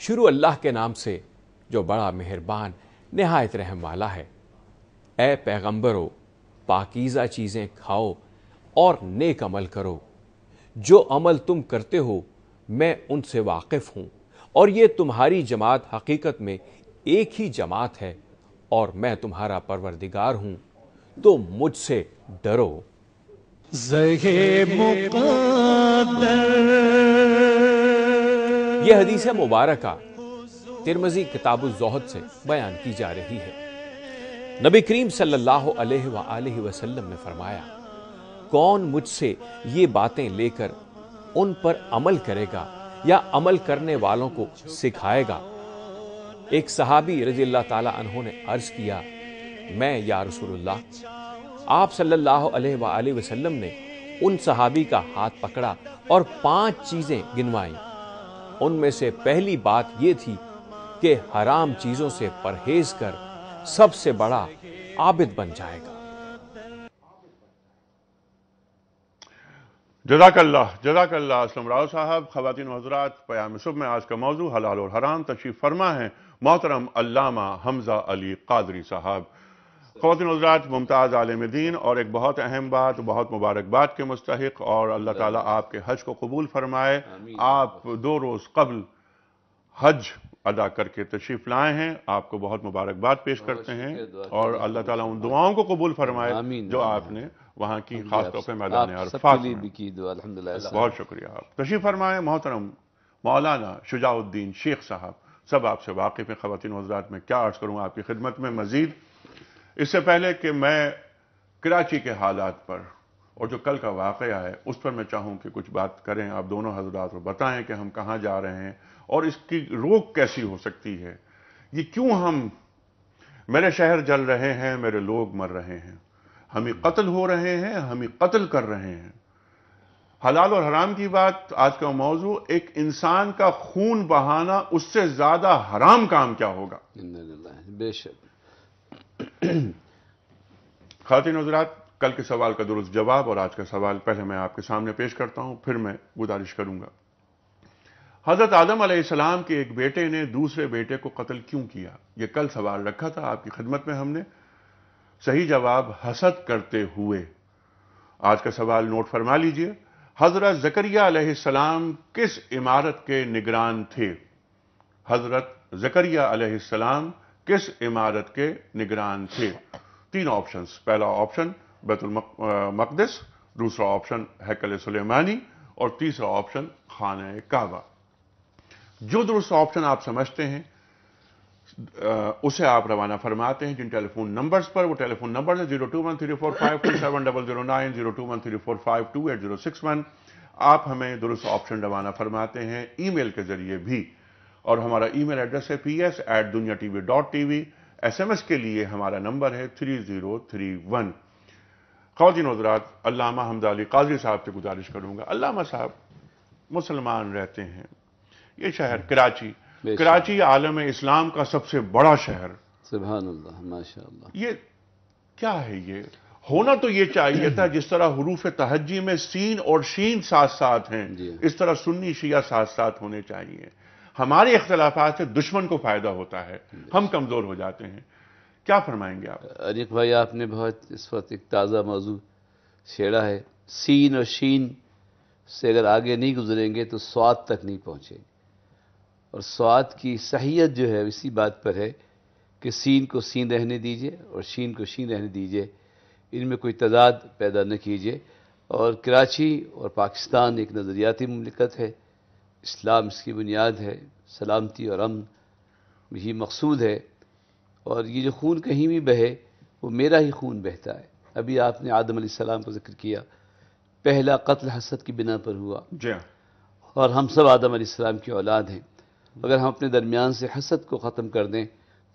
شروع اللہ کے نام سے جو بڑا مہربان نہایت رحم والا ہے۔ اے پیغمبرو، پاکیزہ چیزیں کھاؤ اور نیک عمل کرو۔ جو عمل تم کرتے ہو میں ان سے واقف ہوں، اور یہ تمہاری جماعت حقیقت میں ایک ہی جماعت ہے، اور میں تمہارا پروردگار ہوں، تو مجھ سے ڈرو۔ یہ حدیث مبارکہ ترمذی کتاب الزہد سے بیان کی جا رہی ہے۔ نبی کریم صلی اللہ علیہ وآلہ وسلم نے فرمایا، کون مجھ سے یہ باتیں لے کر ان پر عمل کرے گا یا عمل کرنے والوں کو سکھائے گا؟ ایک صحابی رضی اللہ تعالیٰ عنہ نے عرض کیا، میں یا رسول اللہ۔ آپ صلی اللہ علیہ وآلہ وسلم نے ان صحابی کا ہاتھ پکڑا اور 5 چیزیں گنوائیں۔ ان میں سے پہلی بات یہ تھی کہ حرام چیزوں سے پرہیز کر سب سے بڑا عابد بن جائے گا۔ جزاک اللہ اسلم راؤ صاحب۔ خواتین و حضرات، پیام صبح میں آج کا موضوع حلال اور حرام۔ تشریف فرما ہے محترم علامہ حمزہ علی قادری صاحب۔ خواتین و حضرات، ممتاز عالم دین اور ایک بہت اہم بات، بہت مبارکباد کے مستحق، اور اللہ تعالیٰ آپ کے حج کو قبول فرمائے۔ آپ 2 روز قبل حج ادا کر کے تشریف لائے ہیں، آپ کو بہت مبارکباد پیش کرتے ہیں، اور اللہ تعالیٰ ان دعاؤں کو قبول فرمائے جو آپ نے وہاں کی، خاص طور پہ میدان عرفات میں۔ بہت شکریہ۔ آپ تشریف فرمائے محترم مولانا شجاع الدین شیخ صاحب۔ سب آپ سے واقف ہیں خواتین و حضرات، میں کیا عرض کروں آپ کی خدمت میں مزید۔ اس سے پہلے کہ میں کراچی کے حالات پر اور جو کل کا واقعہ ہے اس پر میں چاہوں کہ کچھ بات کریں آپ دونوں حضرات، اور بتائیں کہ ہم کہاں جا رہے ہیں اور اس کی روک کیسی ہو سکتی ہے۔ یہ کیوں میرے شہر جل رہے ہیں، میرے لوگ مر رہے ہیں، ہمیں قتل ہو رہے ہیں، ہمیں قتل کر رہے ہیں۔ حلال اور حرام کی بات آج کا موضوع، ایک انسان کا خون بہانا اس سے زیادہ حرام کام کیا ہوگا؟ بے شک۔ خواتین و حضرات، کل کے سوال کا درست جواب اور آج کا سوال پہلے میں آپ کے سامنے پیش کرتا ہوں، پھر میں گزارش کروں گا۔ حضرت آدم علیہ السلام کے ایک بیٹے نے دوسرے بیٹے کو قتل کیوں کیا؟ یہ کل سوال رکھا تھا آپ کی خدمت میں ہم نے۔ صحیح جواب، حسد کرتے ہوئے۔ آج کا سوال نوٹ فرما لیجئے۔ حضرت زکریا علیہ السلام کس عمارت کے نگران تھے؟ حضرت زکریا علیہ السلام کس عمارت کے نگران تھے؟ 3 آپشنز۔ پہلا آپشن بیت المقدس، دوسرا آپشن ہیکل سلیمانی، اور تیسرا آپشن خانہ کعبہ۔ جو درست آپشن آپ سمجھتے ہیں اسے آپ روانہ فرماتے ہیں جن ٹیلی فون نمبرز پر۔ وہ ٹیلی فون نمبر ہے 0213452700 021345286061۔ آپ ہمیں درست آپشن روانہ فرماتے ہیں ای میل کے ذریعے بھی، اور ہمارا ای میل ایڈریس ہے ps@dunyatv.tv۔ ایس ایم ایس کے لیے ہمارا نمبر ہے 3031۔ خواتین و حضرات، علامہ حمزہ علی قادری صاحب سے گزارش کروں گا۔ علامہ صاحب، مسلمان رہتے ہیں، یہ شہر کراچی عالم اسلام کا سب سے بڑا شہر، سبحان اللہ، ماشاءاللہ، یہ کیا ہے؟ یہ ہونا تو یہ چاہیے تھا جس طرح حروف تہجی میں سین اور شین ساتھ ساتھ ہیں، اس طرح سنی شیعہ ساتھ ساتھ ہونے چاہیے۔ ہمارے اختلافات سے دشمن کو فائدہ ہوتا ہے، ہم کمزور ہو جاتے ہیں۔ کیا فرمائیں گے آپ؟ انیق بھائی، آپ نے بہت اس وقت ایک تازہ موضوع چھیڑا ہے۔ سین اور شین سے اگر آگے نہیں گزریں گے تو سواد تک نہیں پہنچیں گے، اور سواد کی صحیحیت جو ہے اسی بات پر ہے کہ سین کو سین رہنے دیجئے اور شین کو شین رہنے دیجئے، ان میں کوئی تضاد پیدا نہ کیجئے۔ اور کراچی اور پاکستان ایک نظریاتی مملکت ہے، اسلام اس کی بنیاد ہے، سلامتی اور امن یہی مقصود ہے، اور یہ جو خون کہیں بھی بہے وہ میرا ہی خون بہتا ہے۔ ابھی آپ نے آدم علیہ السلام کا ذکر کیا، پہلا قتل حسد کی بنا پر ہوا، جی، اور ہم سب آدم علیہ السلام کی اولاد ہیں۔ اگر ہم اپنے درمیان سے حسد کو ختم کر دیں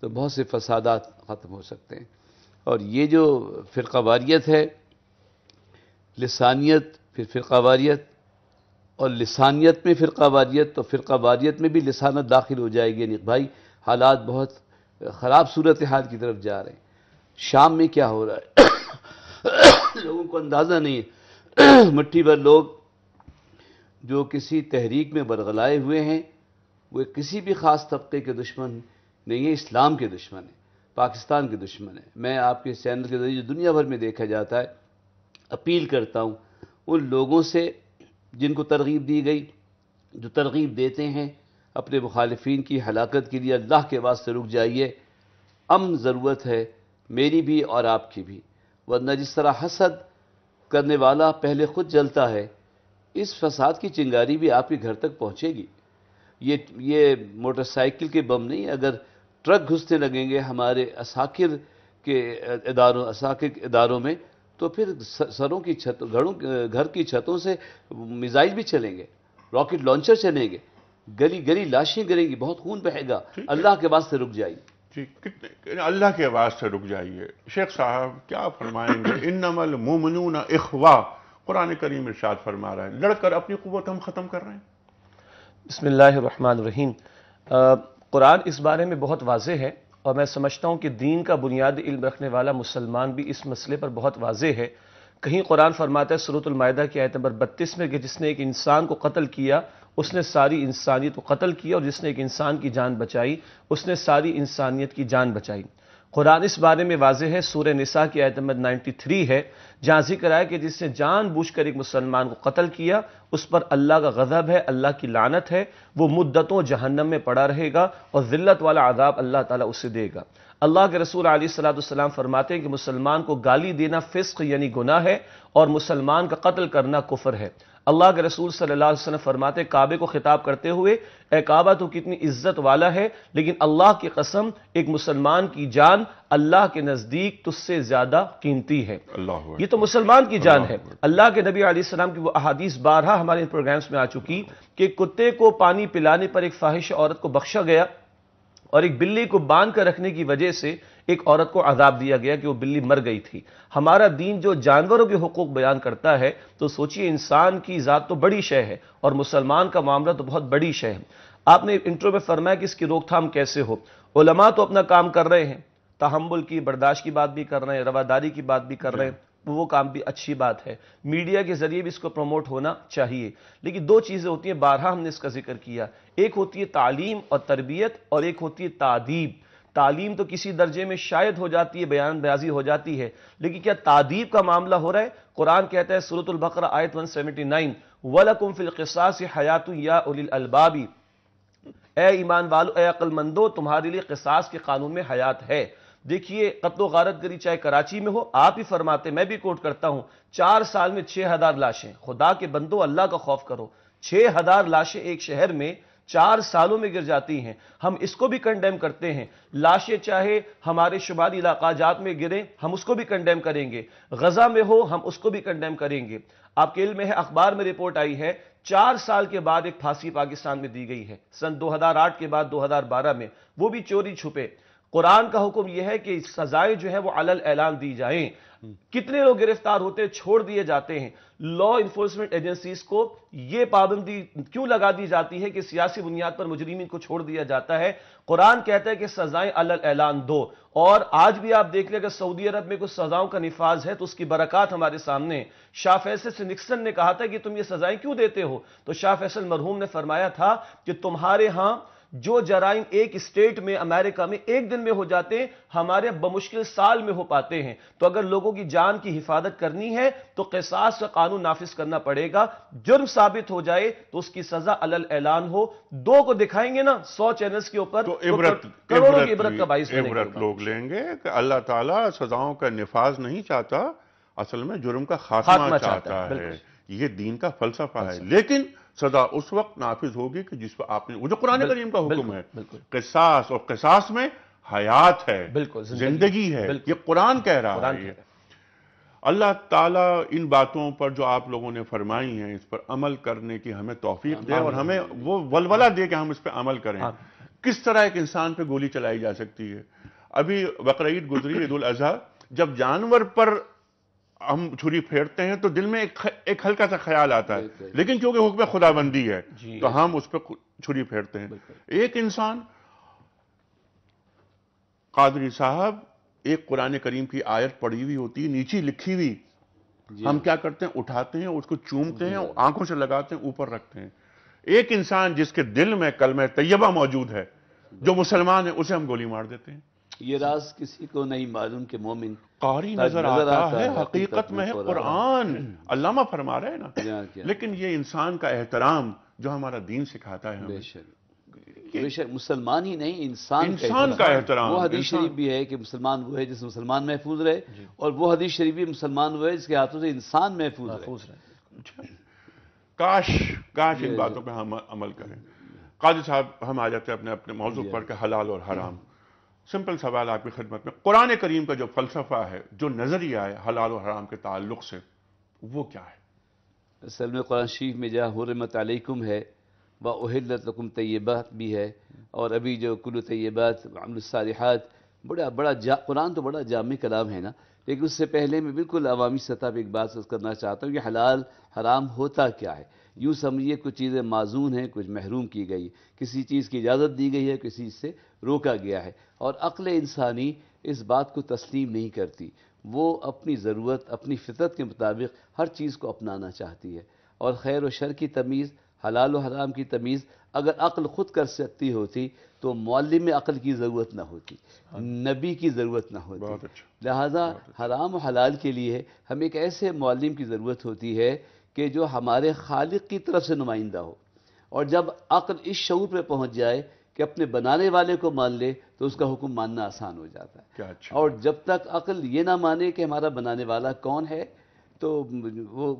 تو بہت سے فسادات ختم ہو سکتے ہیں۔ اور یہ جو فرقہ واریت ہے، لسانیت پھر فرقہ واریت، اور لسانیت میں فرقہ واریت، تو فرقہ واریت میں بھی لسانت داخل ہو جائے گی۔ انیق بھائی، حالات بہت خراب صورتحال کی طرف جا رہے ہیں۔ شام میں کیا ہو رہا ہے لوگوں کو اندازہ نہیں ہے۔ مٹھی بھر لوگ جو کسی تحریک میں برگلائے ہوئے ہیں وہ کسی بھی خاص طبقے کے دشمن نہیں ہے، اسلام کے دشمن ہے، پاکستان کے دشمن ہے۔ میں آپ کے چینل کے ذریعے جو دنیا بھر میں دیکھا جاتا ہے، اپیل کرتا ہوں ان لوگوں سے جن کو ترغیب دی گئی، جو ترغیب دیتے ہیں اپنے مخالفین کی ہلاکت کے لیے، اللہ کے واسطے رک جائیے۔ امن ضرورت ہے، میری بھی اور آپ کی بھی، ورنہ جس طرح حسد کرنے والا پہلے خود جلتا ہے، اس فساد کی چنگاری بھی آپ کے گھر تک پہنچے گی۔ یہ موٹر سائیکل کے بم نہیں، اگر ٹرک گھسنے لگیں گے ہمارے عساکر کے اداروں میں، تو پھر سروں کی چھت، گھر کی چھتوں سے میزائل بھی چلیں گے، راکٹ لانچر چلیں گے، گلی گلی لاشیں گریں گی، بہت خون بہے گا۔ اللہ کے واسطے رک جائیے۔ جی، اللہ کے واسطے رک جائیے۔ شیخ صاحب کیا فرمائیں گے؟ انما المؤمنون اخوہ، قرآن کریم ارشاد فرما رہا ہے، لڑ کر اپنی قوت ہم ختم کر رہے ہیں۔ بسم اللہ الرحمن الرحیم۔ قرآن اس بارے میں بہت واضح ہے، اور میں سمجھتا ہوں کہ دین کا بنیادی علم رکھنے والا مسلمان بھی اس مسئلے پر بہت واضح ہے۔ کہیں قرآن فرماتا ہے سورۃ المائدہ کی آیت نمبر 32 میں کہ جس نے ایک انسان کو قتل کیا اس نے ساری انسانیت کو قتل کیا، اور جس نے ایک انسان کی جان بچائی اس نے ساری انسانیت کی جان بچائی۔ قرآن اس بارے میں واضح ہے، سورہ نساء کی آیت نمبر 93 ہے، جہاں ذکر ہے کہ جس نے جان بوجھ کر ایک مسلمان کو قتل کیا اس پر اللہ کا غضب ہے، اللہ کی لعنت ہے، وہ مدتوں جہنم میں پڑا رہے گا اور ذلت والا عذاب اللہ تعالیٰ اسے دے گا۔ اللہ کے رسول علیہ الصلوۃ والسلام فرماتے ہیں کہ مسلمان کو گالی دینا فسق یعنی گناہ ہے، اور مسلمان کا قتل کرنا کفر ہے۔ اللہ کے رسول صلی اللہ علیہ وسلم فرماتے ہیں کعبے کو خطاب کرتے ہوئے، اے کعبہ تو کتنی عزت والا ہے، لیکن اللہ کی قسم ایک مسلمان کی جان اللہ کے نزدیک تجھ سے زیادہ قیمتی ہے۔ یہ تو مسلمان کی جان ہے۔ اللہ کے نبی علیہ السلام کی وہ احادیث بارہا ہمارے ان پروگرامز میں آ چکی کہ کتے کو پانی پلانے پر ایک فاحش عورت کو بخشا گیا، اور ایک بلی کو باندھ کر رکھنے کی وجہ سے ایک عورت کو عذاب دیا گیا کہ وہ بلی مر گئی تھی۔ ہمارا دین جو جانوروں کے حقوق بیان کرتا ہے تو سوچئے انسان کی ذات تو بڑی شے ہے، اور مسلمان کا معاملہ تو بہت بڑی شے ہے۔ آپ نے انٹرو میں فرمایا کہ اس کی روک تھام کیسے ہو۔ علماء تو اپنا کام کر رہے ہیں، تحمل کی، برداشت کی بات بھی کر رہے ہیں، رواداری کی بات بھی کر رہے ہیں، وہ کام بھی اچھی بات ہے، میڈیا کے ذریعے بھی اس کو پروموٹ ہونا چاہیے۔ لیکن دو چیزیں ہوتی ہیں، بارہا ہم نے اس کا ذکر کیا، ایک ہوتی ہے تعلیم اور تربیت، اور ایک ہوتی ہے تادیب۔ تعلیم تو کسی درجے میں شاید ہو جاتی ہے، بیان بیازی ہو جاتی ہے، لیکن کیا تادیب کا معاملہ ہو رہا ہے؟ قرآن کہتا ہے سورۃ البقرہ آیت 179، وَلَكُمْ فِي الْقِصَاصِ حَيَاتٌ يَا أُولِي الْأَلْبَابِ، اے ایمان والو، اے عقل مندو، تمہارے لیے قصاص کے قانون میں حیات ہے۔ دیکھیے قتل و غارت گری چاہے کراچی میں ہو، آپ ہی فرماتے، میں بھی کوٹ کرتا ہوں، 4 سال میں 6000 لاشیں، خدا کے بندو اللہ کا خوف کرو، 6000 لاشیں ایک شہر میں 4 سالوں میں گر جاتی ہیں۔ ہم اس کو بھی کنڈیم کرتے ہیں، لاشیں چاہے ہمارے شمالی علاقہ جات میں گریں ہم اس کو بھی کنڈیم کریں گے، غزہ میں ہو ہم اس کو بھی کنڈیم کریں گے۔ آپ کے علم میں ہے، اخبار میں رپورٹ آئی ہے 4 سال کے بعد ایک پھانسی پاکستان میں دی گئی ہے، سن 2008 کے بعد 2012 میں، وہ بھی چوری چھپے۔ قرآن کا حکم یہ ہے کہ سزائیں جو ہے وہ علل اعلان دی جائیں۔ کتنے لوگ گرفتار ہوتے چھوڑ دیے جاتے ہیں۔ لا انفورسمنٹ ایجنسیز کو یہ پابندی کیوں لگا دی جاتی ہے کہ سیاسی بنیاد پر مجرمین کو چھوڑ دیا جاتا ہے؟ قرآن کہتا ہے کہ سزائیں علل اعلان دو، اور آج بھی آپ دیکھ لیں کہ سعودی عرب میں کچھ سزاؤں کا نفاذ ہے تو اس کی برکات ہمارے سامنے۔ شاہ فیصل سے نکسن نے کہا تھا کہ تم یہ سزائیں کیوں دیتے ہو؟ تو شاہ فیصل مرحوم نے فرمایا تھا کہ تمہارے ہاں جو جرائم ایک اسٹیٹ میں امریکہ میں ایک دن میں ہو جاتے ہیں، ہمارے بمشکل سال میں ہو پاتے ہیں۔ تو اگر لوگوں کی جان کی حفاظت کرنی ہے تو قصاص کا قانون نافذ کرنا پڑے گا، جرم ثابت ہو جائے تو اس کی سزا علل اعلان ہو۔ 2 کو دکھائیں گے نا 100 چینلز کے اوپر تو کروڑوں کی عبرت کا باعث بنے گا۔ عبرت لوگ لیں گے کہ اللہ تعالیٰ سزاؤں کا نفاذ نہیں چاہتا، اصل میں جرم کا خاتمہ چاہتا ہے۔ یہ دین کا فلسفہ ہے، لیکن سزا اس وقت نافذ ہوگی کہ جس پر آپ نے، وہ جو قرآن کریم کا حکم ہے، قصاص، اور قصاص میں حیات ہے، زندگی ہے، یہ قرآن کہہ رہا ہے۔ اللہ تعالیٰ ان باتوں پر جو آپ لوگوں نے فرمائی ہیں اس پر عمل کرنے کی ہمیں توفیق دے، اور ہمیں وہ ولولہ دے کہ ہم اس پہ عمل کریں۔ کس طرح ایک انسان پہ گولی چلائی جا سکتی ہے؟ ابھی بقرعید گزری، عید الاضحیٰ، جب جانور پر ہم چھری پھیرتے ہیں تو دل میں ایک ہلکا سا خیال آتا ہے، لیکن چونکہ حکم خدا بندی ہے تو ہم اس پہ چھری پھیرتے ہیں۔ ایک انسان، قادری صاحب، ایک قرآن کریم کی آیت پڑھی ہوئی ہوتی ہے، نیچے لکھی ہوئی، ہم کیا کرتے ہیں؟ اٹھاتے ہیں، اس کو چومتے ہیں، آنکھوں سے لگاتے ہیں، اوپر رکھتے ہیں۔ ایک انسان جس کے دل میں کلمہ طیبہ موجود ہے، جو مسلمان ہے، اسے ہم گولی مار دیتے ہیں۔ یہ راز کسی کو نہیں معلوم کہ مومن قاری نظر آتا ہے، حقیقت میں ہے قرآن۔ علامہ فرما رہے ہیں نا، لیکن یہ انسان کا احترام جو ہمارا دین سکھاتا ہے ہمیں۔ بے شک مسلمان ہی نہیں، انسان کا احترام۔ وہ حدیث شریف بھی ہے کہ مسلمان وہ ہے جس سے مسلمان محفوظ رہے، اور وہ حدیث شریف بھی مسلمان وہ ہے جس کے ہاتھوں سے انسان محفوظ رہے۔ کاش ان باتوں پہ ہم عمل کریں۔ قاضی صاحب، ہم آ جاتے ہیں اپنے موضوع پر کہ حلال اور حرام۔ سمپل سوال آپ کی خدمت میں، قرآن کریم کا جو فلسفہ ہے، جو نظریہ ہے حلال و حرام کے تعلق سے، وہ کیا ہے؟ اصل میں قرآن شریف میں جہاں حرمت علیکم ہے، وَأُحِلَّتْ لَكُمْ طیبات بھی ہے، اور ابھی جو کلو طیبات وعملوا الصالحات، قرآن تو بڑا جامع کلام ہے نا، لیکن اس سے پہلے میں بالکل عوامی سطح پہ ایک بات کرنا چاہتا ہوں کہ حلال حرام ہوتا کیا ہے۔ یوں سمجھیے کچھ چیزیں معزون ہیں، کچھ محروم کی گئی، کسی چیز کی اجازت دی گئی ہے، کسی چیز سے روکا گیا ہے، اور عقل انسانی اس بات کو تسلیم نہیں کرتی۔ وہ اپنی ضرورت، اپنی فطرت کے مطابق ہر چیز کو اپنانا چاہتی ہے، اور خیر و شر کی تمیز، حلال و حرام کی تمیز اگر عقل خود کر سکتی ہوتی تو معلم عقل کی ضرورت نہ ہوتی، نبی کی ضرورت نہ ہوتی۔ لہذا حرام و حلال کے لیے ہمیں ایک ایسے معلم کی ضرورت ہوتی ہے کہ جو ہمارے خالق کی طرف سے نمائندہ ہو، اور جب عقل اس شعور پہ پہنچ جائے کہ اپنے بنانے والے کو مان لے تو اس کا حکم ماننا آسان ہو جاتا ہے۔ اور جب تک عقل یہ نہ مانے کہ ہمارا بنانے والا کون ہے تو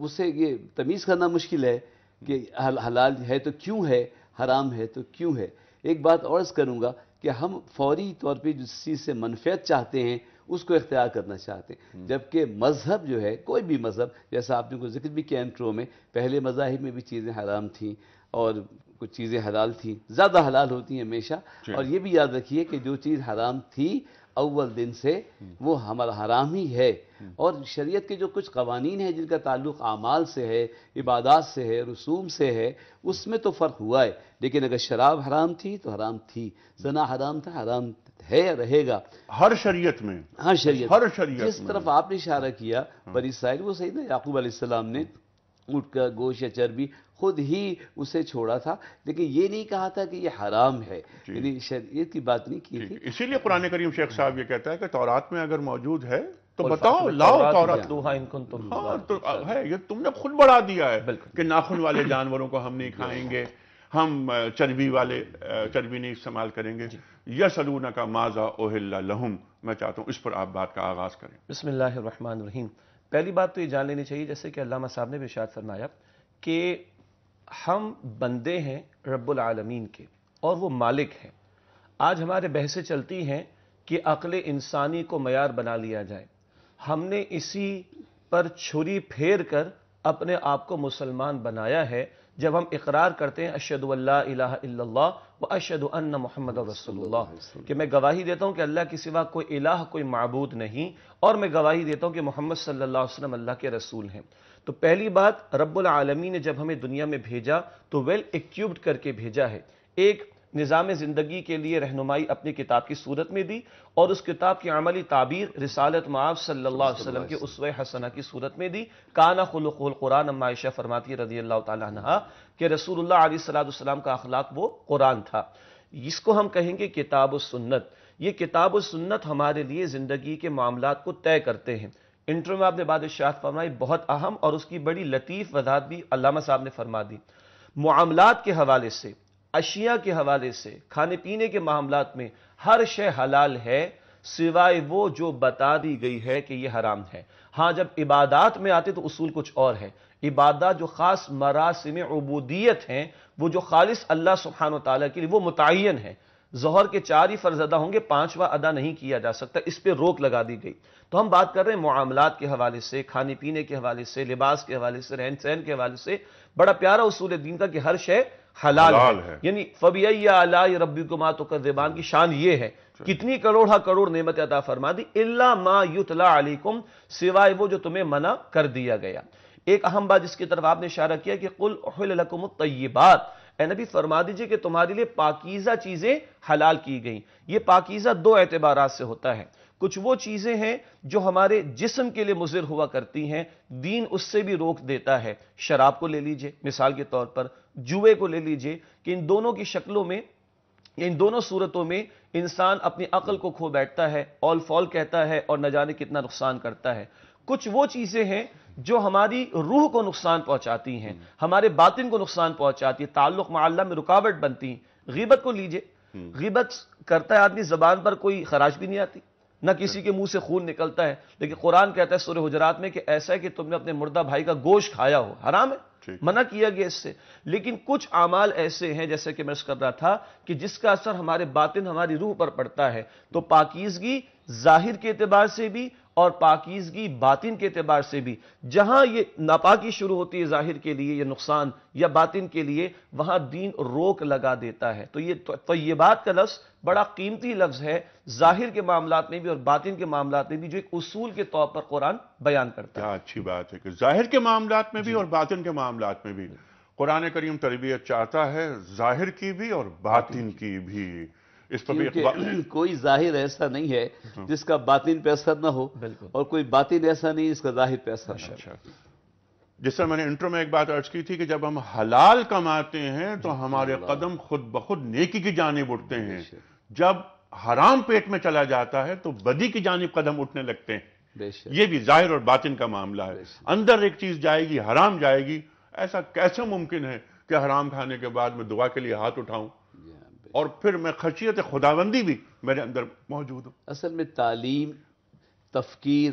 اسے یہ تمیز کرنا مشکل ہے کہ حلال ہے تو کیوں ہے، حرام ہے تو کیوں ہے۔ ایک بات عرض کروں گا کہ ہم فوری طور پہ جس چیز سے منفعت چاہتے ہیں اس کو اختیار کرنا چاہتے ہیں، جبکہ مذہب جو ہے، کوئی بھی مذہب، جیسا آپ نے کو ذکر بھی کیا انٹرو میں، پہلے مذاہب میں بھی چیزیں حرام تھیں اور کچھ چیزیں حلال تھیں، زیادہ حلال ہوتی ہیں ہمیشہ، اور یہ بھی یاد رکھیے کہ جو چیز حرام تھی اول دن سے وہ ہمارا حرام ہی ہے، اور شریعت کے جو کچھ قوانین ہیں جن کا تعلق اعمال سے ہے، عبادات سے ہے، رسوم سے ہے، اس میں تو فرق ہوا ہے، لیکن اگر شراب حرام تھی تو حرام تھی، زنا حرام تھا، حرام ہے، رہے گا ہر شریعت میں، ہر شریعت جس میں۔ طرف آپ نے اشارہ کیا بنی اسرائیل، وہ صحیح نا، یعقوب علیہ السلام نے اونٹ کا گوشت یا چربی خود ہی اسے چھوڑا تھا، لیکن یہ نہیں کہا تھا کہ یہ حرام ہے، یعنی شریعت کی بات نہیں کی تھی۔ اسی لیے قرآن کریم شیخ صاحب یہ کہتا ہے کہ تورات میں اگر موجود ہے تو بتاؤ، لاؤ تورات، تو ہے، یہ تم نے خود بڑھا دیا ہے کہ ناخن والے جانوروں کو ہم نہیں کھائیں گے، ہم چربی نہیں استعمال کریں گے۔ یسألونک ماذا احل لہم، میں چاہتا ہوں اس پر آپ بات کا آغاز کریں۔ بسم اللہ الرحمن الرحیم۔ پہلی بات تو یہ جان لینی چاہیے، جیسے کہ علامہ صاحب نے بھی ارشاد فرمایا کہ ہم بندے ہیں رب العالمین کے اور وہ مالک ہیں۔ آج ہمارے بحثیں چلتی ہیں کہ عقل انسانی کو معیار بنا لیا جائے، ہم نے اسی پر چھری پھیر کر اپنے آپ کو مسلمان بنایا ہے جب ہم اقرار کرتے ہیں اشہد ان لا الہ الا اللہ و اشہد ان محمد رسول اللہ، کہ میں گواہی دیتا ہوں کہ اللہ کے سوا کوئی الہ، کوئی معبود نہیں، اور میں گواہی دیتا ہوں کہ محمد صلی اللہ علیہ وسلم اللہ کے رسول ہیں۔ تو پہلی بات، رب العالمین نے جب ہمیں دنیا میں بھیجا تو ویل ایکوپڈ کر کے بھیجا ہے، ایک نظام زندگی کے لیے رہنمائی اپنی کتاب کی صورت میں دی، اور اس کتاب کی عملی تعبیر رسالت مآب صلی اللہ علیہ وسلم کے اسوہ حسنہ کی صورت میں دی۔ کانا خلقہ القرآن، اما عائشہ فرماتی ہے رضی اللہ تعالیٰ عنہا کہ رسول اللہ علیہ السلام کا اخلاق وہ قرآن تھا۔ اس کو ہم کہیں گے کتاب و سنت۔ یہ کتاب و سنت ہمارے لیے زندگی کے معاملات کو طے کرتے ہیں۔ انٹرو میں آپ نے بات ارشاد فرمائی، بہت اہم اور اس کی بڑی لطیف وضاحت بھی علامہ صاحب نے فرما دی۔ معاملات کے حوالے سے، اشیاء کے حوالے سے، کھانے پینے کے معاملات میں ہر شے حلال ہے سوائے وہ جو بتا دی گئی ہے کہ یہ حرام ہے۔ ہاں جب عبادات میں آتے تو اصول کچھ اور ہے۔ عبادات جو خاص مراسم عبودیت ہیں، وہ جو خالص اللہ سبحانہ و تعالیٰ کے لیے، وہ متعین ہیں۔ ظہر کے 4 ہی فرض ادا ہوں گے، 5واں ادا نہیں کیا جا سکتا، اس پہ روک لگا دی گئی۔ تو ہم بات کر رہے ہیں معاملات کے حوالے سے، کھانے پینے کے حوالے سے، لباس کے حوالے سے، رہن سہن کے حوالے سے، بڑا پیارا اصول دین کا کہ ہر شے حلال ہے، یعنی فَبِأَيِّ آلَاءِ رَبِّكُمَا تُكَذِّبَانِ کی شان یہ ہے، کتنی کروڑ نعمت عطا فرما دی، اِلَّا مَا يُتْلَى عَلَيْكُمْ، سوائے وہ جو تمہیں منع کر دیا گیا۔ ایک اہم بات جس کی طرف آپ نے اشارہ کیا کہ قُلْ أُحِلَّ لَكُمُ الطَّيِّبَاتُ، اے نبی فرما دیجئے کہ تمہارے لیے پاکیزہ چیزیں حلال کی گئیں۔ یہ پاکیزہ 2 اعتبارات سے ہوتا ہے۔ کچھ وہ چیزیں ہیں جو ہمارے جسم کے لیے مضر ہوا کرتی ہیں، دین اس سے بھی روک دیتا ہے۔ شراب کو لے لیجئے مثال کے طور پر، جوئے کو لے لیجئے، کہ ان دونوں کی شکلوں میں، ان دونوں صورتوں میں انسان اپنی عقل کو کھو بیٹھتا ہے، اول فال کہتا ہے، اور نہ جانے کتنا نقصان کرتا ہے۔ کچھ وہ چیزیں ہیں جو ہماری روح کو نقصان پہنچاتی ہیں، ہمارے باطن کو نقصان پہنچاتی ہیں، تعلق مع اللہ میں رکاوٹ بنتی ہیں۔ غیبت کو لیجئے، غیبت کرتا ہے آدمی، زبان پر کوئی خراش بھی نہیں آتی، نہ کسی کے منہ سے خون نکلتا ہے، لیکن قرآن کہتا ہے سورہ حجرات میں کہ ایسا ہے کہ تم نے اپنے مردہ بھائی کا گوشت کھایا ہو، حرام ہے، منع کیا گیا اس سے۔ لیکن کچھ اعمال ایسے ہیں جیسے کہ میں عرض کر رہا تھا کہ جس کا اثر ہمارے باطن، ہماری روح پر پڑتا ہے، تو پاکیزگی ظاہر کے اعتبار سے بھی اور پاکیزگی باطن کے اعتبار سے بھی، جہاں یہ ناپاکی شروع ہوتی ہے ظاہر کے لیے یا نقصان یا باطن کے لیے، وہاں دین روک لگا دیتا ہے۔ تو یہ طیبات کا لفظ بڑا قیمتی لفظ ہے، ظاہر کے معاملات میں بھی اور باطن کے معاملات میں بھی، جو ایک اصول کے طور پر قرآن بیان کرتا ہے۔ کیا اچھی بات ہے کہ ظاہر کے معاملات میں بھی اور باطن کے معاملات میں بھی قرآن کریم تربیت چاہتا ہے، ظاہر کی بھی اور باطن کی بھی۔ اس پر بھی کیونکہ کوئی ظاہر ایسا نہیں ہے جس کا باطن پہ اثر نہ ہو، اور کوئی باطن ایسا نہیں جس کا ظاہر پہ اثر نہ ہو۔ جس طرح میں نے انٹرو میں ایک بات عرض کی تھی کہ جب ہم حلال کماتے ہیں تو ہمارے قدم خود بخود نیکی کی جانب اٹھتے ہیں، جب حرام پیٹ میں چلا جاتا ہے تو بدی کی جانب قدم اٹھنے لگتے ہیں۔ بے شک، یہ بھی ظاہر اور باطن کا معاملہ ہے۔ اندر ایک چیز جائے گی، حرام جائے گی، ایسا کیسے ممکن ہے کہ حرام کھانے کے بعد میں دعا کے لیے ہاتھ اٹھاؤں اور پھر میں خشیت خداوندی بھی میرے اندر موجود ہوں؟ اصل میں تعلیم، تفکیر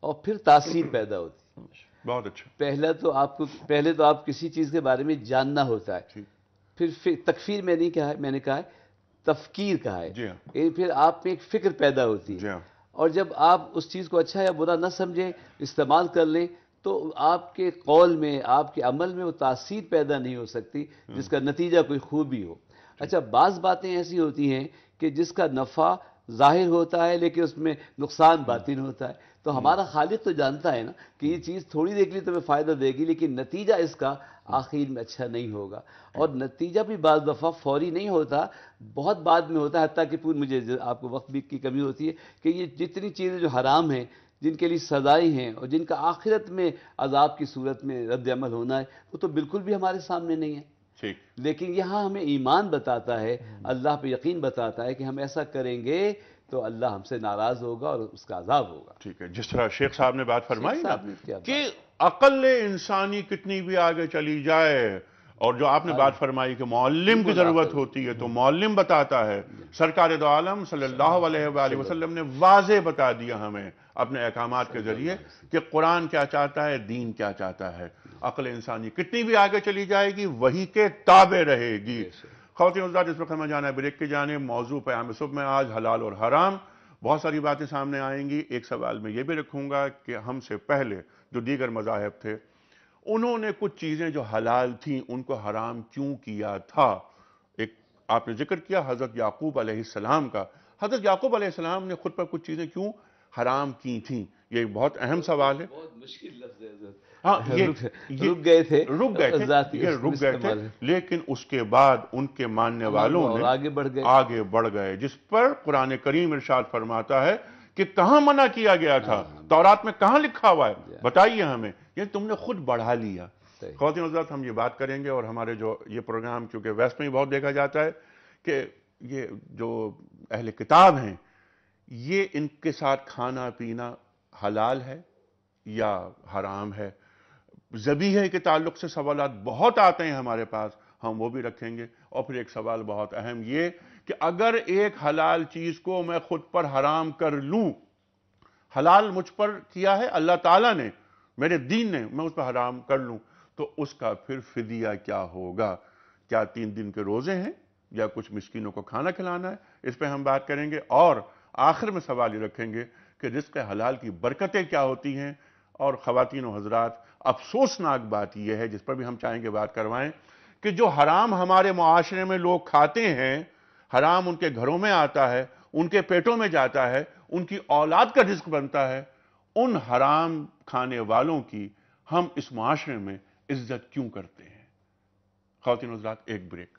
اور پھر تاثیر پیدا ہوتی ہے۔ بہت اچھا۔ پہلے تو آپ کسی چیز کے بارے میں جاننا ہوتا ہے، پھر تکفیر میں نہیں کہا ہے، میں نے کہا ہے تفکیر کہا ہے، جی ہاں، پھر آپ میں ایک فکر پیدا ہوتی جی ہے، ہاں، اور جب آپ اس چیز کو اچھا یا برا نہ سمجھیں، استعمال کر لیں، تو آپ کے قول میں، آپ کے عمل میں وہ تاثیر پیدا نہیں ہو سکتی جس کا نتیجہ کوئی خوبی ہو۔ اچھا، بعض باتیں ایسی ہوتی ہیں کہ جس کا نفع ظاہر ہوتا ہے لیکن اس میں نقصان باطن ہوتا ہے، تو ہمارا خالق تو جانتا ہے نا کہ یہ چیز تھوڑی دیر کے لیے تمہیں فائدہ دے گی، لیکن نتیجہ اس کا آخر میں اچھا نہیں ہوگا، اور نتیجہ بھی بعض دفعہ فوری نہیں ہوتا، بہت بعد میں ہوتا ہے، حتیٰ کہ مجھے آپ کو وقت بھی کی کمی ہوتی ہے کہ یہ جتنی چیزیں جو حرام ہیں، جن کے لیے سزائیں ہیں اور جن کا آخرت میں عذاب کی صورت میں رد عمل ہونا ہے، وہ تو بالکل بھی ہمارے سامنے نہیں ہے۔ ٹھیک۔ لیکن یہاں ہمیں ایمان بتاتا ہے، اللہ پہ یقین بتاتا ہے کہ ہم ایسا کریں گے تو اللہ ہم سے ناراض ہوگا اور اس کا عذاب ہوگا۔ ٹھیک ہے، جس طرح شیخ صاحب نے بات فرمائی شیخ نا صاحب نے کیا بات؟ کہ عقل انسانی کتنی بھی آگے چلی جائے، اور جو آپ نے بات فرمائی کہ معلم کی ضرورت ہوتی ہے تو معلم بتاتا ہے، سرکار دو عالم صلی اللہ علیہ وآلہ وسلم نے واضح بتا دیا ہمیں اپنے احکامات کے ذریعے کہ قرآن کیا چاہتا ہے، دین کیا چاہتا ہے۔ عقل انسانی کتنی بھی آگے چلی جائے گی وہی کے تابع رہے گی۔ خواتین حضرات، اس وقت ہمیں جانا ہے بریک کی جانب۔ موضوع پیام صبح میں آج حلال اور حرام، بہت ساری باتیں سامنے آئیں گی۔ ایک سوال میں یہ بھی رکھوں گا کہ ہم سے پہلے جو دیگر مذاہب تھے، انہوں نے کچھ چیزیں جو حلال تھیں ان کو حرام کیوں کیا تھا؟ ایک آپ نے ذکر کیا حضرت یعقوب علیہ السلام کا، حضرت یعقوب علیہ السلام نے خود پر کچھ چیزیں کیوں حرام کی تھیں؟ یہ ایک بہت اہم سوال ہے۔ بہت مشکل لفظ ہے حضرت۔ ہاں، رک گئے تھے، رک گئے تھے، لیکن اس کے بعد ان کے ماننے والوں نے آگے بڑھ گئے، جس پر قرآن کریم ارشاد فرماتا ہے کہ کہاں منع کیا گیا تھا، تورات میں کہاں لکھا ہوا ہے، بتائیے ہمیں، یہ تم نے خود بڑھا لیا۔ خواتین حضرات، ہم یہ بات کریں گے، اور ہمارے جو یہ پروگرام کیونکہ ویسٹ میں ہی بہت دیکھا جاتا ہے کہ یہ جو اہل کتاب ہیں، یہ ان کے ساتھ کھانا پینا حلال ہے یا حرام ہے؟ ذبیحہ کے تعلق سے سوالات بہت آتے ہیں ہمارے پاس، ہم وہ بھی رکھیں گے۔ اور پھر ایک سوال بہت اہم یہ کہ اگر ایک حلال چیز کو میں خود پر حرام کر لوں، حلال مجھ پر کیا ہے اللہ تعالیٰ نے، میرے دین نے، میں اس پر حرام کر لوں تو اس کا پھر فدیہ کیا ہوگا؟ کیا 3 دن کے روزے ہیں یا کچھ مسکینوں کو کھانا کھلانا ہے؟ اس پہ ہم بات کریں گے، اور آخر میں سوال یہ رکھیں گے کہ رزق حلال کی برکتیں کیا ہوتی ہیں۔ اور خواتین و حضرات، افسوسناک بات یہ ہے جس پر بھی ہم چاہیں گے بات کروائیں کہ جو حرام ہمارے معاشرے میں لوگ کھاتے ہیں، حرام ان کے گھروں میں آتا ہے، ان کے پیٹوں میں جاتا ہے، ان کی اولاد کا رزق بنتا ہے، ان حرام کھانے والوں کی ہم اس معاشرے میں عزت کیوں کرتے ہیں؟ خواتین و حضرات، ایک بریک۔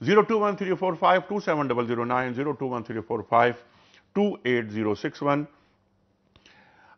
021345270009, 021345286061।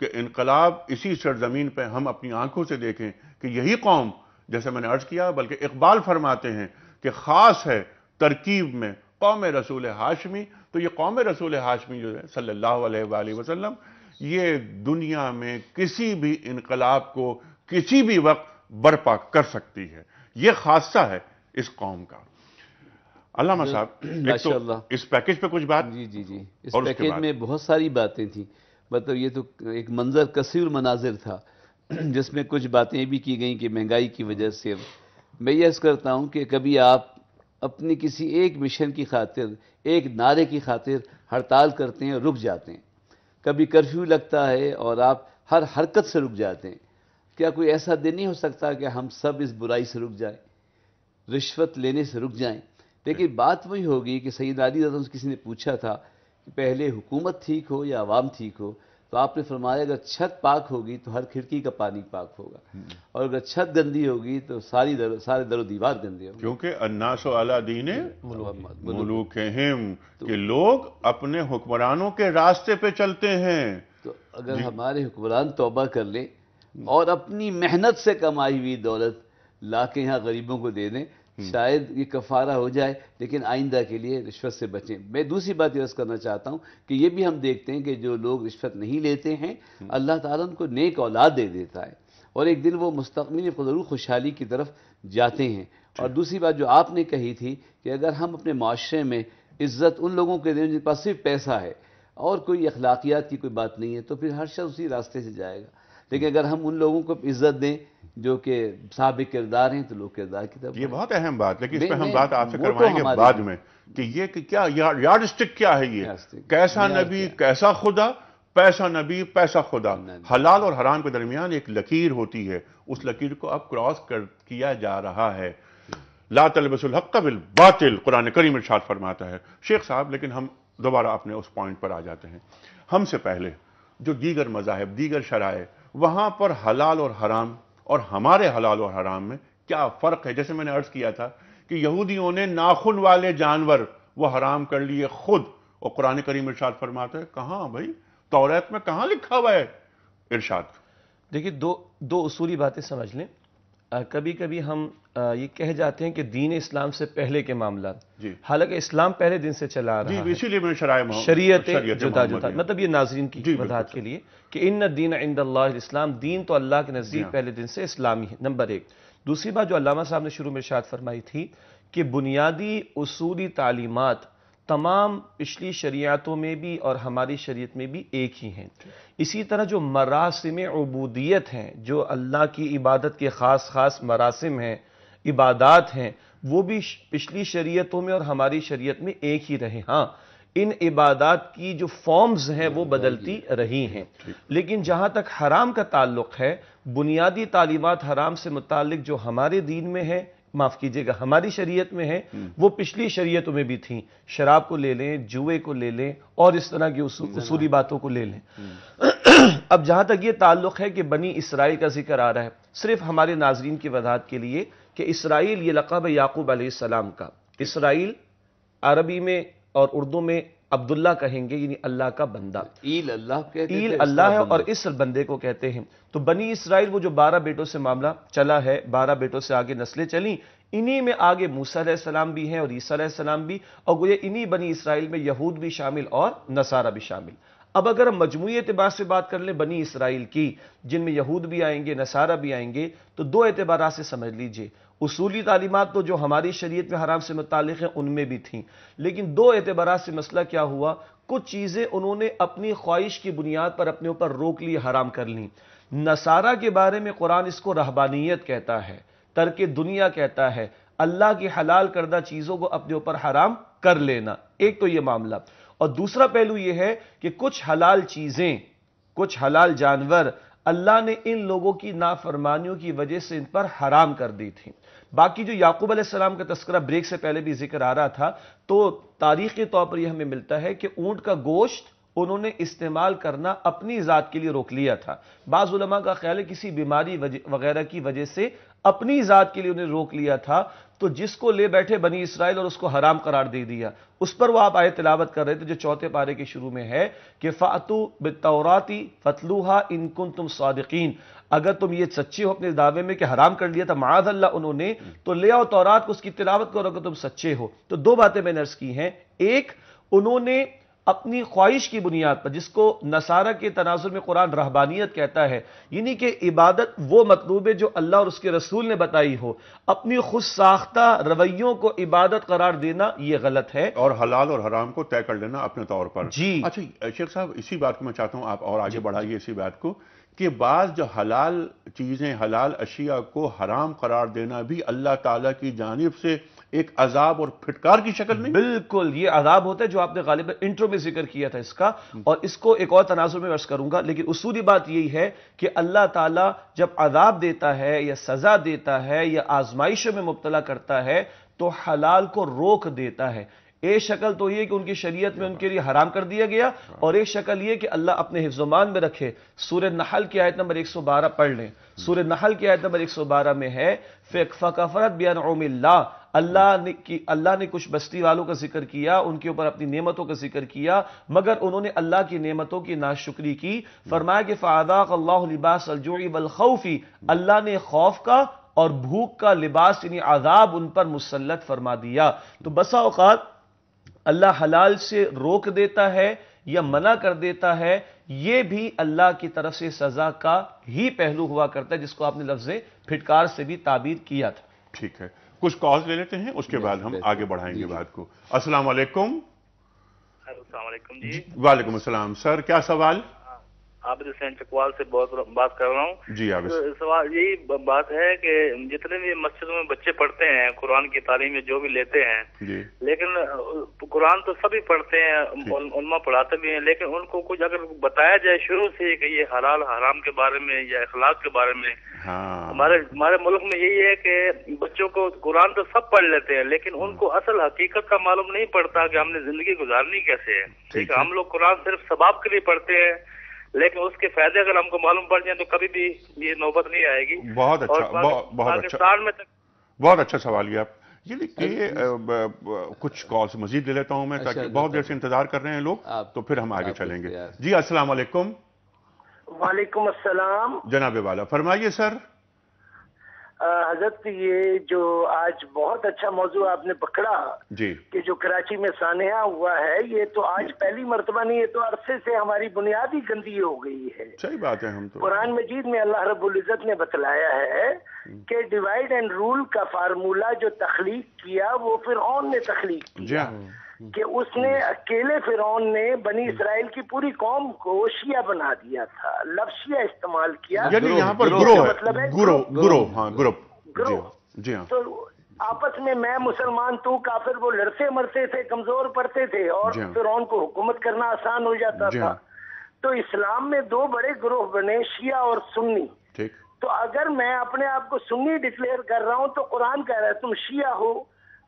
کہ انقلاب اسی سرزمین پہ ہم اپنی آنکھوں سے دیکھیں کہ یہی قوم، جیسے میں نے عرض کیا، بلکہ اقبال فرماتے ہیں کہ خاص ہے ترکیب میں قوم رسول ہاشمی. تو یہ قوم رسول ہاشمی جو ہے صلی اللہ علیہ وآلہ وسلم، یہ دنیا میں کسی بھی انقلاب کو کسی بھی وقت برپا کر سکتی ہے. یہ خاصہ ہے اس قوم کا. علامہ صاحب، ایک تو اس پیکج پہ کچھ بات. جی اس پیکج میں بہت ساری باتیں تھیں. مطلب یہ تو ایک منظر کثیر المناظر تھا جس میں کچھ باتیں بھی کی گئیں کہ مہنگائی کی وجہ سے. میں یہ عرض کرتا ہوں کہ کبھی آپ اپنی کسی ایک مشن کی خاطر، ایک نعرے کی خاطر ہڑتال کرتے ہیں، رک جاتے ہیں. کبھی کرفیو لگتا ہے اور آپ ہر حرکت سے رک جاتے ہیں. کیا کوئی ایسا دن نہیں ہو سکتا کہ ہم سب اس برائی سے رک جائیں، رشوت لینے سے رک جائیں؟ لیکن بات وہی ہوگی کہ سید علی رضی اللہ عنہ سے کسی نے پوچھا تھا کہ پہلے حکومت ٹھیک ہو یا عوام ٹھیک ہو، تو آپ نے فرمایا اگر چھت پاک ہوگی تو ہر کھڑکی کا پانی پاک ہوگا، اور اگر چھت گندی ہوگی تو سارے در و دیوار گندے ہوں گے. کیونکہ الناس علی دین ملوکہم، کہ لوگ اپنے حکمرانوں کے راستے پہ چلتے ہیں. تو اگر ہمارے حکمران توبہ کر لیں اور اپنی محنت سے کمائی ہوئی دولت لا کے یہاں غریبوں کو دے دیں، شاید یہ کفارہ ہو جائے. لیکن آئندہ کے لیے رشوت سے بچیں. میں دوسری بات یہ عرض کرنا چاہتا ہوں کہ یہ بھی ہم دیکھتے ہیں کہ جو لوگ رشوت نہیں لیتے ہیں، اللہ تعالیٰ ان کو نیک اولاد دے دیتا ہے، اور ایک دن وہ مستقبل ضرور خوشحالی کی طرف جاتے ہیں. اور دوسری بات جو آپ نے کہی تھی کہ اگر ہم اپنے معاشرے میں عزت ان لوگوں کے دیں جن کے پاس صرف پیسہ ہے اور کوئی اخلاقیات کی کوئی بات نہیں ہے، تو پھر ہر شخص اسی راستے سے جائے گا. لیکن اگر ہم ان لوگوں کو عزت دیں جو کہ صاحب کردار ہیں، تو لوگ کردار کی طرف. یہ بہت اہم بات، لیکن اس پہ ہم بات آپ سے کروائیں گے بعد میں کہ یہ کیا یارڈ اسٹک کیا ہے. یہ کیسا نبی کیسا خدا، پیسہ نبی پیسہ خدا. حلال اور حرام کے درمیان ایک لکیر ہوتی ہے، اس لکیر کو اب کراس کیا جا رہا ہے. لا تلبسوا الحق بالباطل، قرآن کریم ارشاد فرماتا ہے. شیخ صاحب، لیکن ہم دوبارہ اپنے اس پوائنٹ پر آ جاتے ہیں. ہم سے پہلے جو دیگر مذاہب، دیگر شرائع، وہاں پر حلال اور حرام اور ہمارے حلال اور حرام میں کیا فرق ہے؟ جیسے میں نے عرض کیا تھا کہ یہودیوں نے ناخن والے جانور وہ حرام کر لیے خود، اور قرآن کریم ارشاد فرماتا ہے کہاں بھائی، توریت میں کہاں لکھا ہوا ہے ارشاد؟ دیکھیے دو اصولی باتیں سمجھ لیں. کبھی کبھی ہم یہ کہہ جاتے ہیں کہ دین اسلام سے پہلے کے معاملات، حالانکہ اسلام پہلے دن سے چلا رہا ہے. اسی لیے میں شریعت جدا جدا، مطلب یہ ناظرین کی وضاحت کے لیے کہ ان الدین عند اللہ الاسلام، دین تو اللہ کے نزدیک پہلے دن سے اسلامی ہے، نمبر ایک. دوسری بات جو علامہ صاحب نے شروع میں ارشاد فرمائی تھی کہ بنیادی اصولی تعلیمات تمام پچھلی شریعتوں میں بھی اور ہماری شریعت میں بھی ایک ہی ہیں. اسی طرح جو مراسم عبودیت ہیں، جو اللہ کی عبادت کے خاص مراسم ہیں، عبادات ہیں، وہ بھی پچھلی شریعتوں میں اور ہماری شریعت میں ایک ہی رہے. ہاں، ان عبادات کی جو فارمز ہیں وہ بدلتی رہی ہیں. لیکن جہاں تک حرام کا تعلق ہے، بنیادی تعلیمات حرام سے متعلق جو ہمارے دین میں ہے، معاف کیجئے گا ہماری شریعت میں ہے، وہ پچھلی شریعتوں میں بھی تھیں. شراب کو لے لیں، جوئے کو لے لیں، اور اس طرح کی اصولی باتوں کو لے لیں. اب جہاں تک یہ تعلق ہے کہ بنی اسرائیل کا ذکر آ رہا ہے، صرف ہمارے ناظرین کی وضاحت کے لیے کہ اسرائیل یہ لقب ہے یعقوب علیہ السلام کا. اسرائیل عربی میں اور اردو میں عبداللہ کہیں گے، یعنی اللہ کا بندہ. ایل اللہ کہتے ہیں، ایل اللہ ہے اور اس بندے کو کہتے ہیں. تو بنی اسرائیل وہ جو 12 بیٹوں سے معاملہ چلا ہے، 12 بیٹوں سے آگے نسلیں چلیں، انہی میں آگے موسیٰ علیہ السلام بھی ہیں اور عیسیٰ علیہ السلام بھی، اور گویا انہی بنی اسرائیل میں یہود بھی شامل اور نصارہ بھی شامل. اب اگر ہم مجموعی اعتبار سے بات کر لیں بنی اسرائیل کی، جن میں یہود بھی آئیں گے، نصارہ بھی آئیں گے، تو دو اعتبارات سے سمجھ لیجئے. اصولی تعلیمات تو جو ہماری شریعت میں حرام سے متعلق ہیں ان میں بھی تھیں، لیکن دو اعتبارات سے مسئلہ کیا ہوا، کچھ چیزیں انہوں نے اپنی خواہش کی بنیاد پر اپنے اوپر روک لی، حرام کر لیں. نصارہ کے بارے میں قرآن اس کو رہبانیت کہتا ہے، ترک دنیا کہتا ہے، اللہ کی حلال کردہ چیزوں کو اپنے اوپر حرام کر لینا. ایک تو یہ معاملہ، اور دوسرا پہلو یہ ہے کہ کچھ حلال چیزیں، کچھ حلال جانور اللہ نے ان لوگوں کی نافرمانیوں کی وجہ سے ان پر حرام کر دی تھی. باقی جو یعقوب علیہ السلام کا تذکرہ بریک سے پہلے بھی ذکر آ رہا تھا، تو تاریخی طور پر یہ ہمیں ملتا ہے کہ اونٹ کا گوشت انہوں نے استعمال کرنا اپنی ذات کے لیے روک لیا تھا۔ بعض علماء کا خیال ہے کسی بیماری وغیرہ کی وجہ سے اپنی ذات کے لیے انہیں روک لیا تھا، تو جس کو لے بیٹھے بنی اسرائیل اور اس کو حرام قرار دے دیا، اس پر وہ آپ آیت تلاوت کر رہے تھے جو 4 پارے کے شروع میں ہے کہ فَأْتُوا بِالتَّوْرَاةِ فَاتْلُوهَا إِن كُنتُمْ صَادِقِينَ، اگر تم یہ سچے ہو اپنے دعوے میں کہ حرام کر لیا تھا معاذ اللہ انہوں نے، تو لے آؤ تورات کو، اس کی تلاوت کرو اگر تم سچے ہو۔ تو 2 باتیں میں نے عرض کی ہیں، ایک انہوں نے اپنی خواہش کی بنیاد پر، جس کو نصارہ کے تناظر میں قرآن رہبانیت کہتا ہے، یعنی کہ عبادت وہ مطلوب ہے جو اللہ اور اس کے رسول نے بتائی ہو، اپنی خود ساختہ رویوں کو عبادت قرار دینا یہ غلط ہے، اور حلال اور حرام کو طے کر لینا اپنے طور پر۔ جی اچھا شیخ صاحب، اسی بات کو میں چاہتا ہوں آپ اور آگے بڑھائیے اسی بات کو کہ بعض جو حلال چیزیں، حلال اشیاء کو حرام قرار دینا بھی اللہ تعالیٰ کی جانب سے ایک عذاب اور پھٹکار کی شکل میں؟ بالکل، یہ عذاب ہوتا ہے جو آپ نے غالباً انٹرو میں ذکر کیا تھا اس کا، اور اس کو ایک اور تناظر میں عرض کروں گا، لیکن اصولی بات یہی ہے کہ اللہ تعالیٰ جب عذاب دیتا ہے یا سزا دیتا ہے یا آزمائشوں میں مبتلا کرتا ہے تو حلال کو روک دیتا ہے۔ ایک شکل تو یہ کہ ان کی شریعت میں ان کے لیے حرام کر دیا گیا، اور ایک شکل یہ کہ اللہ اپنے حفظ و مان میں رکھے۔ سورہ نحل کی آیت نمبر 112 پڑھ لیں، سورہ نحل کی آیت نمبر 112 میں ہے فَكَفَرَتْ بِأَنْعُمِ اللَّهِ، اللہ نے کچھ بستی والوں کا ذکر کیا، ان کے اوپر اپنی نعمتوں کا ذکر کیا، مگر انہوں نے اللہ کی نعمتوں کی ناشکری کی۔ فرمایا کہ فَأَذَاقَ اللَّهُ لِبَاسَ الْجُوعِ وَالْخَوْفِ، اللہ نے خوف کا اور بھوک کا لباس یعنی عذاب ان پر مسلط فرما دیا۔ تو بسا اوقات اللہ حلال سے روک دیتا ہے یا منع کر دیتا ہے، یہ بھی اللہ کی طرف سے سزا کا ہی پہلو ہوا کرتا ہے، جس کو آپ نے لفظ پھٹکار سے بھی تعبیر کیا تھا۔ ٹھیک ہے، کچھ کالز لے لیتے ہیں، اس کے بعد ہم آگے بڑھائیں گے بات کو۔ السلام علیکم۔ السلام علیکم جی۔ وعلیکم السلام سر، کیا سوال؟ عابد حسین چکوال سے بات کر رہا ہوں جی۔ سوال یہی بات ہے کہ جتنے بھی مسجدوں میں بچے پڑھتے ہیں، قرآن کی تعلیم جو بھی لیتے ہیں جی، لیکن قرآن تو سبھی پڑھتے ہیں، علماء پڑھاتے بھی ہیں، لیکن ان کو کچھ اگر بتایا جائے شروع سے کہ یہ حلال حرام کے بارے میں یا اخلاق کے بارے میں، ہمارے ملک میں یہی ہے کہ بچوں کو قرآن تو سب پڑھ لیتے ہیں لیکن ان کو اصل حقیقت کا معلوم نہیں پڑتا کہ ہم نے زندگی گزارنی کیسے ہے۔ ٹھیک ہے، ہم لوگ قرآن صرف ثواب کے لیے پڑھتے ہیں، لیکن اس کے فائدے اگر ہم کو معلوم پڑ جائیں تو کبھی بھی یہ نوبت نہیں آئے گی۔ بہت اچھا، پاکستان میں بہت اچھا سوال یہ آپ یہ دیکھیے، کچھ کالز مزید لے لیتا ہوں میں، تاکہ بہت دیر سے انتظار کر رہے ہیں لوگ، تو پھر ہم آگے چلیں گے۔ جی السلام علیکم۔ وعلیکم السلام جناب والا، فرمائیے سر۔ حضرت یہ جو آج بہت اچھا موضوع آپ نے پکڑا جی کہ جو کراچی میں سانحہ ہوا ہے، یہ تو آج پہلی مرتبہ نہیں، یہ تو عرصے سے ہماری بنیاد ہی گندی ہو گئی ہے۔ صحیح بات ہے، ہم تو قرآن مجید میں اللہ رب العزت نے بتلایا ہے کہ ڈیوائیڈ اینڈ رول کا فارمولہ جو تخلیق کیا وہ فرعون نے تخلیق کیا، کہ اس نے اکیلے فرعون نے بنی اسرائیل کی پوری قوم کو شیعہ بنا دیا تھا، لفظ شیعہ استعمال کیا، یعنی یہاں پر گروہ ہے، گروہ، جی ہاں، تو آپس میں مسلمان تو کافر وہ لڑتے مرتے تھے، کمزور پڑتے تھے، اور فرعون کو حکومت کرنا آسان ہو جاتا تھا۔ تو اسلام میں 2 بڑے گروہ بنے، شیعہ اور سنی۔ تو اگر میں اپنے آپ کو سنی ڈکلیئر کر رہا ہوں تو قرآن کہہ رہا ہے تم شیعہ ہو۔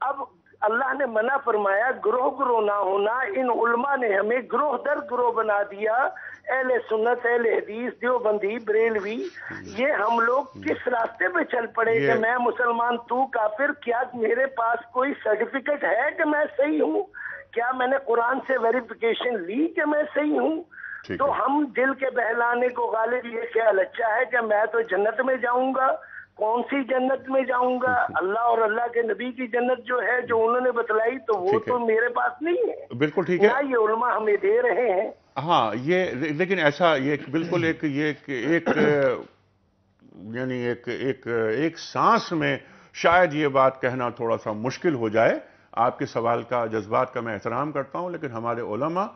اب اللہ نے منع فرمایا گروہ نہ ہونا، ان علماء نے ہمیں گروہ در گروہ بنا دیا، اہل سنت، اہل حدیث، دیوبندی، بریلوی، یہ ہم لوگ کس راستے پہ چل پڑے کہ میں مسلمان تو کافر؟ کیا میرے پاس کوئی سرٹیفکیٹ ہے کہ میں صحیح ہوں؟ کیا میں نے قرآن سے ویریفیکیشن لی کہ میں صحیح ہوں؟ تو ہم دل کے بہلانے کو غالب یہ خیال اچھا ہے کہ میں تو جنت میں جاؤں گا۔ کون سی جنت میں جاؤں گا؟ اللہ اور اللہ کے نبی کی جنت جو ہے، جو انہوں نے بتلائی، تو وہ تو میرے پاس نہیں ہے۔ بالکل ٹھیک ہے، یہ علماء ہمیں دے رہے ہیں۔ ہاں، یہ لیکن ایسا یہ بالکل یعنی ایک سانس میں شاید یہ بات کہنا تھوڑا سا مشکل ہو جائے۔ آپ کے سوال کا، جذبات کا میں احترام کرتا ہوں، لیکن ہمارے علماء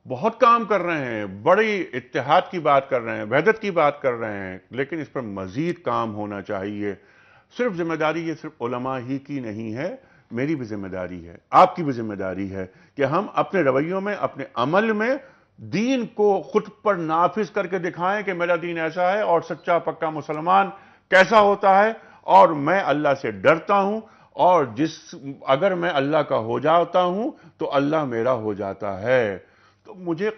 بہت کام کر رہے ہیں، بڑی اتحاد کی بات کر رہے ہیں، وحدت کی بات کر رہے ہیں، لیکن اس پر مزید کام ہونا چاہیے۔ صرف ذمہ داری یہ صرف علماء ہی کی نہیں ہے، میری بھی ذمہ داری ہے، آپ کی بھی ذمہ داری ہے کہ ہم اپنے رویوں میں، اپنے عمل میں دین کو خود پر نافذ کر کے دکھائیں کہ میرا دین ایسا ہے اور سچا پکا مسلمان کیسا ہوتا ہے، اور میں اللہ سے ڈرتا ہوں، اور اگر میں اللہ کا ہو جاتا ہوں تو اللہ میرا ہو جاتا ہے۔ تو مجھے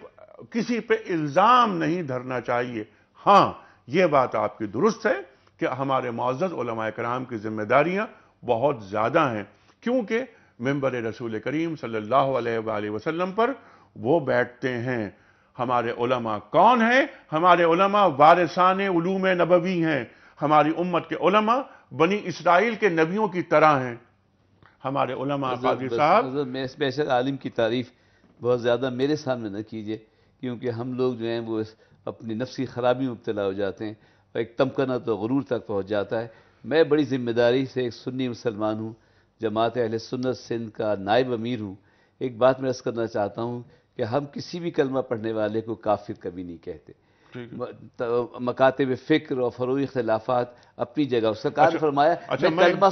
کسی پہ الزام نہیں دھرنا چاہیے۔ ہاں یہ بات آپ کی درست ہے کہ ہمارے معزز علماء کرام کی ذمہ داریاں بہت زیادہ ہیں، کیونکہ ممبر رسول کریم صلی اللہ علیہ وآلہ وسلم پر وہ بیٹھتے ہیں۔ ہمارے علماء کون ہیں؟ ہمارے علماء وارثان علوم نبوی ہیں۔ ہماری امت کے علماء بنی اسرائیل کے نبیوں کی طرح ہیں۔ ہمارے علماء قاضی صاحب، میں اسپیشل عالم کی تعریف بہت زیادہ میرے سامنے نہ کیجئے، کیونکہ ہم لوگ جو ہیں وہ اپنی نفسی خرابی میں مبتلا ہو جاتے ہیں اور ایک تمکنت و غرور تک پہنچ جاتا ہے۔ میں بڑی ذمہ داری سے ایک سنی مسلمان ہوں، جماعت اہل سنت سندھ کا نائب امیر ہوں۔ ایک بات میں عرض کرنا چاہتا ہوں کہ ہم کسی بھی کلمہ پڑھنے والے کو کافر کبھی نہیں کہتے۔ مکاتب فکر اور فروعی اختلافات اپنی جگہ، سرکار نے فرمایا میں کلمہ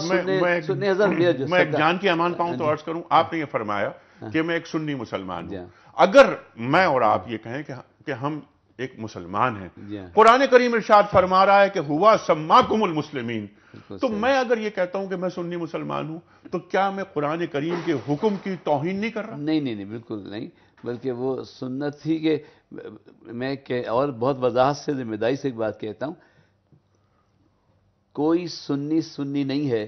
سننے ہزار میں ایک جان کی امان پاؤں تو عرض کروں، آپ نے یہ فرمایا کہ میں ایک سنی مسلمان ہوں۔ اگر میں اور آپ یہ کہیں کہ ہم ایک مسلمان ہیں، قرآن کریم ارشاد فرما رہا ہے کہ ہوا سماکم المسلمین، تو میں اگر یہ کہتا ہوں کہ میں سنی مسلمان ہوں تو کیا میں قرآن کریم کے حکم کی توہین نہیں کر رہا؟ نہیں بالکل نہیں، بلکہ وہ سنت تھی کہ میں اور بہت وضاحت سے ذمہ داری سے ایک بات کہتا ہوں، کوئی سنی نہیں ہے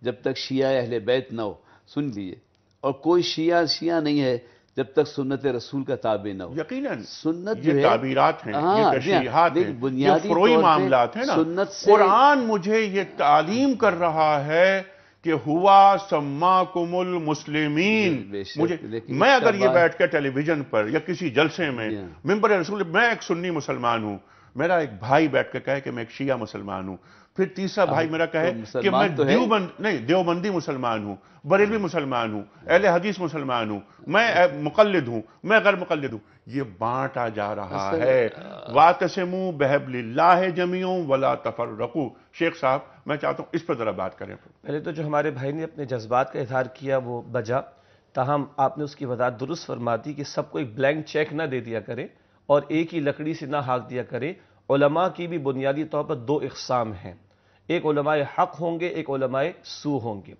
جب تک شیعہ اہل بیت نہ ہو، سن لیجئے، اور کوئی شیعہ نہیں ہے جب تک سنت رسول کا تابع نہ ہو۔ یقیناً سنت یہ تعبیرات ہیں، یہ تشریحات ہیں، یہ فروعی معاملات ہیں نا۔ قرآن مجھے یہ تعلیم کر رہا ہے کہ ہوا سماکم المسلمین۔ میں اگر یہ بیٹھ کے ٹیلی ویژن پر یا کسی جلسے میں ممبر رسول، میں ایک سنی مسلمان ہوں، میرا ایک بھائی بیٹھ کے کہے کہ میں ایک شیعہ مسلمان ہوں، پھر تیسرا بھائی میرا کہے کہ میں دیوبندی مسلمان ہوں، بریلوی مسلمان ہوں، اہل حدیث مسلمان ہوں، میں مقلد ہوں، میں غیر مقلد ہوں، یہ بانٹا جا رہا ہے۔ وَاعْتَصِمُوا بِحَبْلِ اللَّهِ جَمِيعًا وَلَا تَفَرَّقُوا۔ شیخ صاحب میں چاہتا ہوں اس پر ذرا بات کریں۔ پہلے تو جو ہمارے بھائی نے اپنے جذبات کا اظہار کیا وہ بجا، تاہم آپ نے اس کی وضاحت درست فرما دی کہ سب کو ایک بلینک چیک نہ دے دیا کرے اور ایک ہی لکڑی سے نہ ہاک دیا کرے۔ علماء کی بھی بنیادی طور پر دو اقسام ہیں، ایک علماء حق ہوں گے، ایک علماء سو ہوں گے۔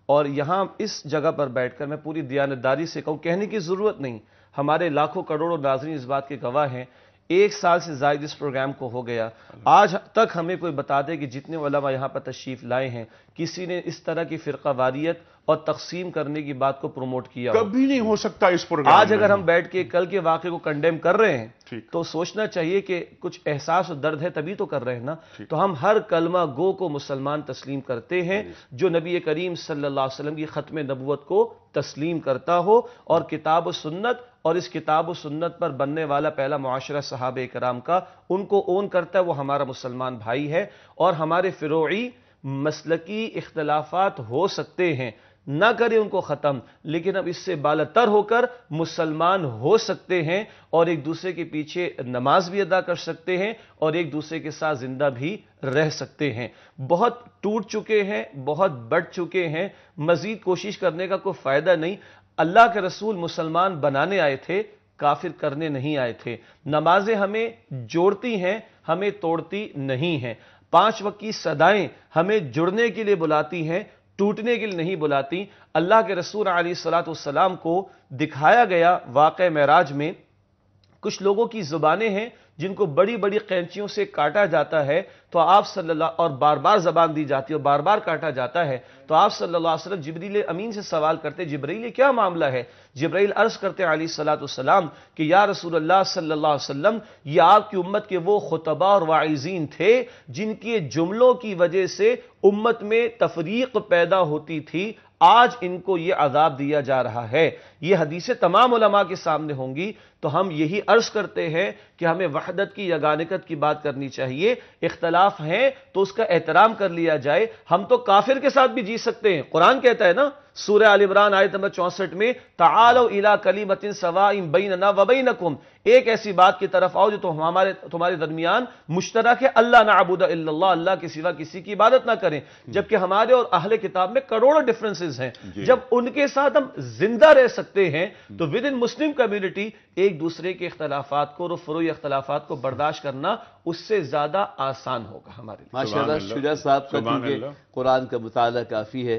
اور یہاں اس جگہ پر بیٹھ کر میں پوری دیانتداری سے کہوں، کہنے کی ضرورت نہیں، ہمارے لاکھوں کروڑوں ناظرین اس بات کے گواہ ہیں، 1 سال سے زائد اس پروگرام کو ہو گیا، آج تک ہمیں کوئی بتا دے کہ جتنے علماء یہاں پر تشریف لائے ہیں کسی نے اس طرح کی فرقہ واریت اور تقسیم کرنے کی بات کو پروموٹ کیا کبھی نہیں ہو سکتا اس پروگرام آج اگر ہم بیٹھ کے کل کے واقعے کو کنڈیم کر رہے ہیں تو سوچنا چاہیے کہ کچھ احساس و درد ہے تبھی تو کر رہے ہیں نا۔ تو ہم ہر کلمہ گو کو مسلمان تسلیم کرتے ہیں جو نبی کریم صلی اللہ علیہ وسلم کی ختم نبوت کو تسلیم کرتا ہو، اور کتاب و سنت اور اس کتاب و سنت پر بننے والا پہلا معاشرہ صحابہ کرام کا ان کو اون کرتا ہے، وہ ہمارا مسلمان بھائی ہے۔ اور ہمارے فروعی مسلکی اختلافات ہو سکتے ہیں، نہ کریں ان کو ختم، لیکن اب اس سے بالاتر ہو کر مسلمان ہو سکتے ہیں اور ایک دوسرے کے پیچھے نماز بھی ادا کر سکتے ہیں اور ایک دوسرے کے ساتھ زندہ بھی رہ سکتے ہیں۔ بہت ٹوٹ چکے ہیں، بہت بڑھ چکے ہیں، مزید کوشش کرنے کا کوئی فائدہ نہیں۔ اللہ کے رسول مسلمان بنانے آئے تھے، کافر کرنے نہیں آئے تھے۔ نمازیں ہمیں جوڑتی ہیں، ہمیں توڑتی نہیں ہیں۔ 5 وقت کی صدائیں ہمیں جڑنے کے لیے بلاتی ہیں، ٹوٹنے کے لیے نہیں بلاتی۔ اللہ کے رسول علیہ السلام کو دکھایا گیا واقعہ معراج میں، کچھ لوگوں کی زبانیں ہیں جن کو بڑی بڑی قینچیوں سے کاٹا جاتا ہے تو آپ صلی اللہ، اور بار بار زبان دی جاتی ہے اور بار بار کاٹا جاتا ہے تو آپ صلی اللہ علیہ وسلم جبریل امین سے سوال کرتے، جبریل یہ کیا معاملہ ہے؟ جبریل عرض کرتے علیہ السلام کہ یا رسول اللہ صلی اللہ علیہ وسلم، یہ آپ کی امت کے وہ خطبہ اور واعظین تھے جن کے جملوں کی وجہ سے امت میں تفریق پیدا ہوتی تھی، آج ان کو یہ عذاب دیا جا رہا ہے۔ یہ حدیثیں تمام علماء کے سامنے ہوں گی، تو ہم یہی عرض کرتے ہیں کہ ہمیں وحدت کی، یگانگت کی بات کرنی چاہیے۔ اختلاف ہیں تو اس کا احترام کر لیا جائے۔ ہم تو کافر کے ساتھ بھی جی سکتے ہیں، قرآن کہتا ہے نا سورہ آل عمران آیت نمبر 64 میں، تعالوا الی کلمۃ سواء بیننا وبینکم، ایک ایسی بات کی طرف آؤ جو تمہارے درمیان مشترک ہے، اللہ نعبد الا اللہ، اللہ کے سوا کسی کی عبادت نہ کریں۔ جبکہ ہمارے اور اہل کتاب میں کروڑوں ڈفرنسز ہیں، جب ان کے ساتھ ہم زندہ رہ سکتے ہیں تو ود ان مسلم کمیونٹی ایک دوسرے کے اختلافات کو اور فروعی اختلافات کو برداشت کرنا اس سے زیادہ آسان ہوگا ہمارے لیے۔ ماشاءاللہ شجاع صاحب کا کیونکہ قرآن کا مطالعہ کافی ہے